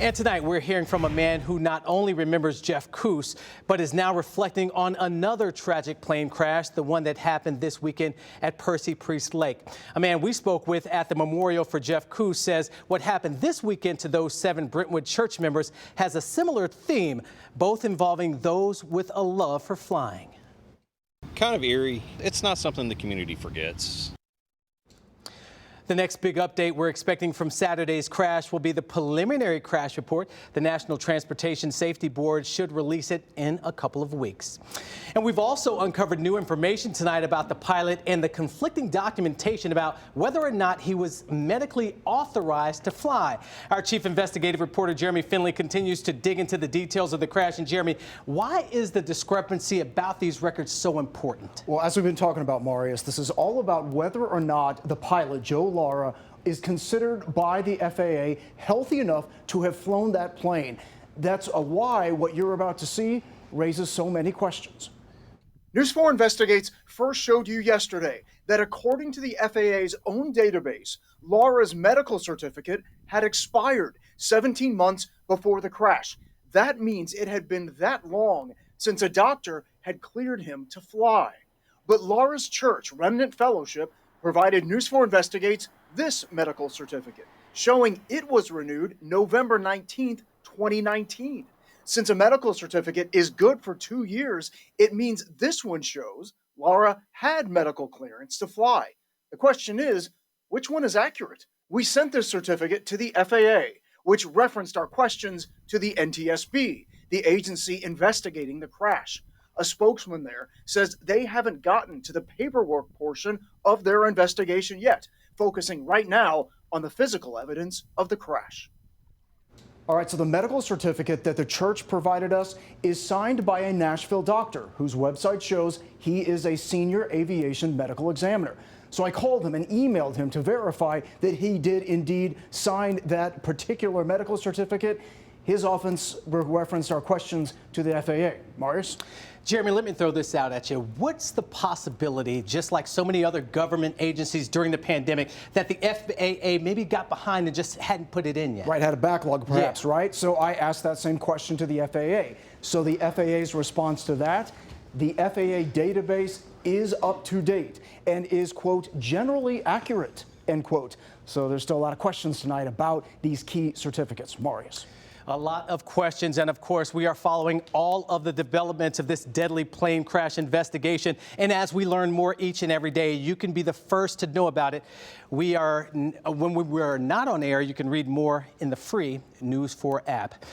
And tonight we're hearing from a man who not only remembers Jeff Coos, but is now reflecting on another tragic plane crash, the one that happened this weekend at Percy Priest Lake. A man we spoke with at the memorial for Jeff Coos says what happened this weekend to those 7 Brentwood church members has a similar theme, both involving those with a love for flying. Kind of eerie. It's not something the community forgets. The next big update we're expecting from Saturday's crash will be the preliminary crash report. The National Transportation Safety Board should release it in a couple of weeks. And we've also uncovered new information tonight about the pilot and the conflicting documentation about whether or not he was medically authorized to fly. Our chief investigative reporter, Jeremy Finley, continues to dig into the details of the crash. And Jeremy, why is the discrepancy about these records so important? Well, as we've been talking about, Marius, this is all about whether or not the pilot, Joe Lara, is considered by the FAA healthy enough to have flown that plane. That's why what you're about to see raises so many questions. News 4 Investigates first showed you yesterday that according to the FAA's own database, Lara's medical certificate had expired 17 months before the crash. That means it had been that long since a doctor had cleared him to fly. But Lara's church, Remnant Fellowship, provided News 4 Investigates this medical certificate, showing it was renewed November 19th, 2019. Since a medical certificate is good for 2 years, it means this one shows Lara had medical clearance to fly. The question is, which one is accurate? We sent this certificate to the FAA, which referenced our questions to the NTSB, the agency investigating the crash. A spokesman there says they haven't gotten to the paperwork portion of their investigation yet, focusing right now on the physical evidence of the crash. All right, so the medical certificate that the church provided us is signed by a Nashville doctor whose website shows he is a senior aviation medical examiner. So I called him and emailed him to verify that he did indeed sign that particular medical certificate. His office referenced our questions to the FAA. Marius? Jeremy, let me throw this out at you. What's the possibility, just like so many other government agencies during the pandemic, that the FAA maybe got behind and just hadn't put it in yet? Right, had a backlog perhaps, right? So I asked that same question to the FAA. So the FAA's response to that, the FAA database is up to date and is, quote, generally accurate, end quote. So there's still a lot of questions tonight about these key certificates. Marius. A lot of questions, and of course, we are following all of the developments of this deadly plane crash investigation. And as we learn more each and every day, you can be the first to know about it. When we are not on air, you can read more in the free News 4 app.